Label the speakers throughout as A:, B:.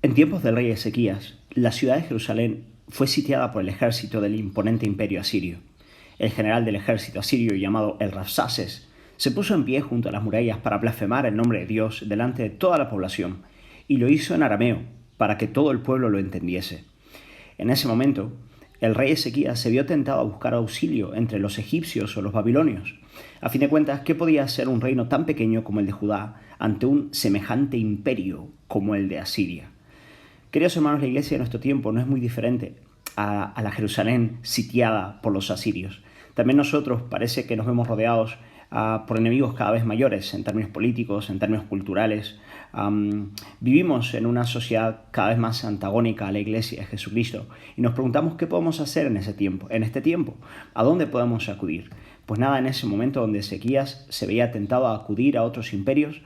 A: En tiempos del rey Ezequías, la ciudad de Jerusalén fue sitiada por el ejército del imponente imperio asirio. El general del ejército asirio, llamado el Rabsaces, se puso en pie junto a las murallas para blasfemar el nombre de Dios delante de toda la población, y lo hizo en arameo, para que todo el pueblo lo entendiese. En ese momento, el rey Ezequías se vio tentado a buscar auxilio entre los egipcios o los babilonios. A fin de cuentas, ¿qué podía hacer un reino tan pequeño como el de Judá ante un semejante imperio como el de Asiria? Queridos hermanos, la iglesia de nuestro tiempo no es muy diferente a la Jerusalén sitiada por los asirios. También nosotros parece que nos vemos rodeados por enemigos cada vez mayores en términos políticos, en términos culturales. Vivimos en una sociedad cada vez más antagónica a la iglesia de Jesucristo y nos preguntamos qué podemos hacer en este tiempo, ¿a dónde podemos acudir? Pues nada, en ese momento donde Ezequías se veía tentado a acudir a otros imperios,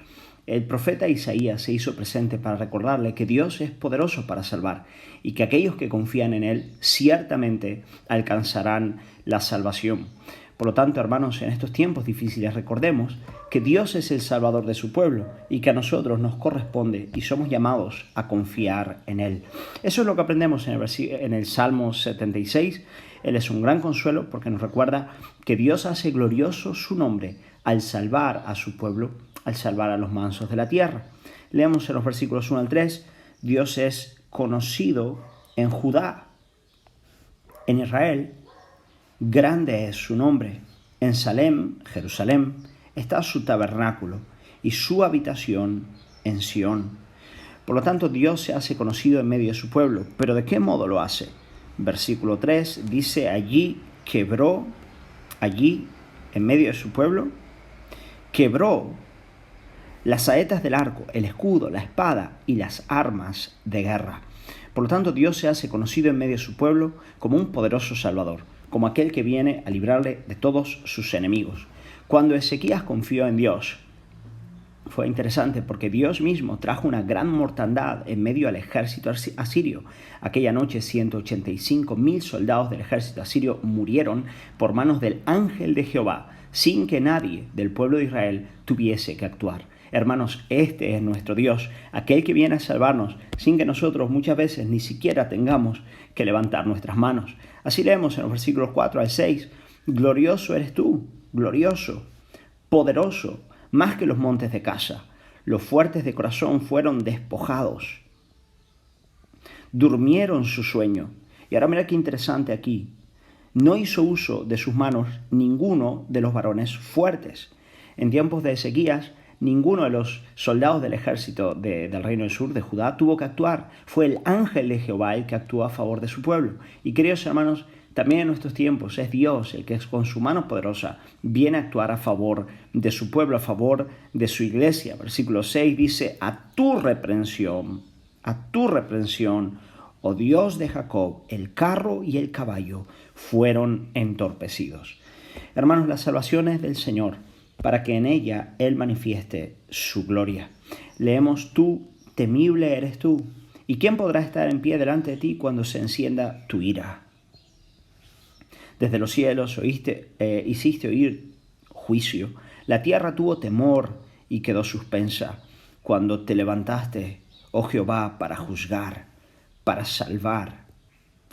A: el profeta Isaías se hizo presente para recordarle que Dios es poderoso para salvar y que aquellos que confían en Él ciertamente alcanzarán la salvación. Por lo tanto, hermanos, en estos tiempos difíciles recordemos que Dios es el Salvador de su pueblo y que a nosotros nos corresponde y somos llamados a confiar en Él. Eso es lo que aprendemos en el Salmo 76. Él es un gran consuelo porque nos recuerda que Dios hace glorioso su nombre al salvar a su pueblo, al salvar a los mansos de la tierra. Leemos en los versículos 1 al 3, Dios es conocido en Judá, en Israel, grande es su nombre. En Salem, Jerusalén, está su tabernáculo y su habitación en Sión. Por lo tanto, Dios se hace conocido en medio de su pueblo. ¿Pero de qué modo lo hace? Versículo 3 dice, allí, en medio de su pueblo, quebró las saetas del arco, el escudo, la espada y las armas de guerra. Por lo tanto, Dios se hace conocido en medio de su pueblo como un poderoso Salvador, como aquel que viene a librarle de todos sus enemigos. Cuando Ezequías confió en Dios, fue interesante porque Dios mismo trajo una gran mortandad en medio del ejército asirio. Aquella noche 185,000 soldados del ejército asirio murieron por manos del ángel de Jehová, sin que nadie del pueblo de Israel tuviese que actuar. Hermanos, este es nuestro Dios, aquel que viene a salvarnos sin que nosotros muchas veces ni siquiera tengamos que levantar nuestras manos. Así leemos en los versículos 4 al 6, glorioso eres tú, glorioso, poderoso, más que los montes de Casa. Los fuertes de corazón fueron despojados, durmieron su sueño. Y ahora mira qué interesante aquí, no hizo uso de sus manos ninguno de los varones fuertes. En tiempos de Ezequías, ninguno de los soldados del ejército del reino del sur, de Judá, tuvo que actuar. Fue el ángel de Jehová el que actuó a favor de su pueblo. Y queridos hermanos, también en nuestros tiempos es Dios el que con su mano poderosa viene a actuar a favor de su pueblo, a favor de su iglesia. Versículo 6 dice, a tu reprensión, oh Dios de Jacob, el carro y el caballo fueron entorpecidos. Hermanos, la salvación es del Señor, para que en ella Él manifieste su gloria. Leemos, tú, temible eres tú, ¿y quién podrá estar en pie delante de ti cuando se encienda tu ira? Desde los cielos hiciste oír juicio, la tierra tuvo temor y quedó suspensa, cuando te levantaste, oh Jehová, para juzgar, para salvar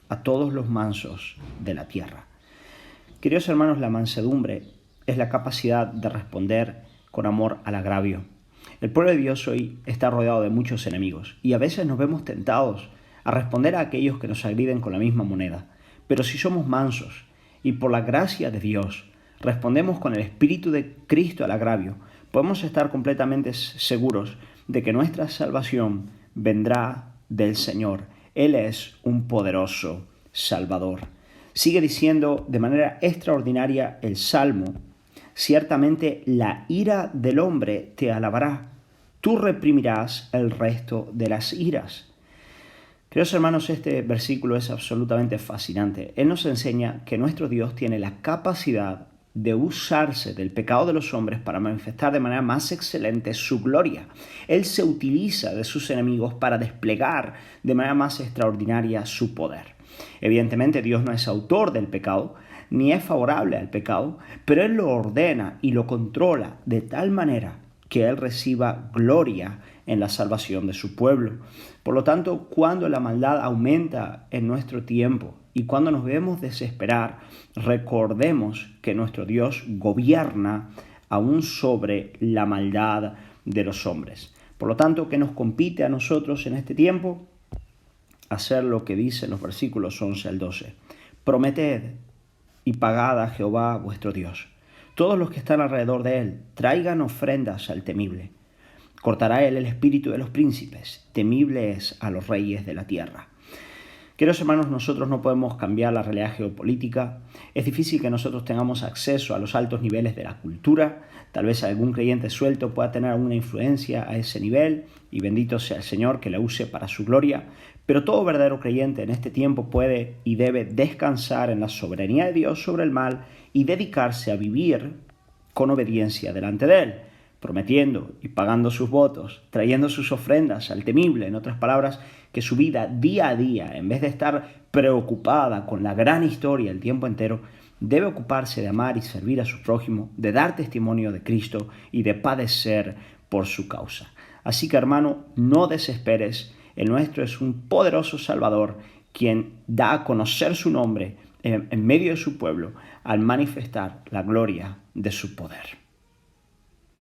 A: a todos los mansos de la tierra. Queridos hermanos, la mansedumbre es la capacidad de responder con amor al agravio. El pueblo de Dios hoy está rodeado de muchos enemigos y a veces nos vemos tentados a responder a aquellos que nos agriden con la misma moneda. Pero si somos mansos y por la gracia de Dios respondemos con el Espíritu de Cristo al agravio, podemos estar completamente seguros de que nuestra salvación vendrá del Señor. Él es un poderoso Salvador. Sigue diciendo de manera extraordinaria el Salmo, ciertamente la ira del hombre te alabará, tú reprimirás el resto de las iras. Queridos hermanos, este versículo es absolutamente fascinante. Él nos enseña que nuestro Dios tiene la capacidad de usarse del pecado de los hombres para manifestar de manera más excelente su gloria. Él se utiliza de sus enemigos para desplegar de manera más extraordinaria su poder. Evidentemente, Dios no es autor del pecado, ni es favorable al pecado, pero Él lo ordena y lo controla de tal manera que Él reciba gloria en la salvación de su pueblo. Por lo tanto, cuando la maldad aumenta en nuestro tiempo y cuando nos vemos desesperar, recordemos que nuestro Dios gobierna aún sobre la maldad de los hombres. Por lo tanto, ¿qué nos compete a nosotros en este tiempo? Hacer lo que dicen los versículos 11 al 12. Prometed y pagad a Jehová vuestro Dios. Todos los que están alrededor de él traigan ofrendas al temible. Cortará él el espíritu de los príncipes, temible es a los reyes de la tierra. Queridos hermanos, nosotros no podemos cambiar la realidad geopolítica. Es difícil que nosotros tengamos acceso a los altos niveles de la cultura. Tal vez algún creyente suelto pueda tener alguna influencia a ese nivel, y bendito sea el Señor que la use para su gloria. Pero todo verdadero creyente en este tiempo puede y debe descansar en la soberanía de Dios sobre el mal y dedicarse a vivir con obediencia delante de Él, prometiendo y pagando sus votos, trayendo sus ofrendas al temible. En otras palabras, que su vida día a día, en vez de estar preocupada con la gran historia el tiempo entero, debe ocuparse de amar y servir a su prójimo, de dar testimonio de Cristo y de padecer por su causa. Así que, hermano, no desesperes. El nuestro es un poderoso Salvador, quien da a conocer su nombre en medio de su pueblo al manifestar la gloria de su poder.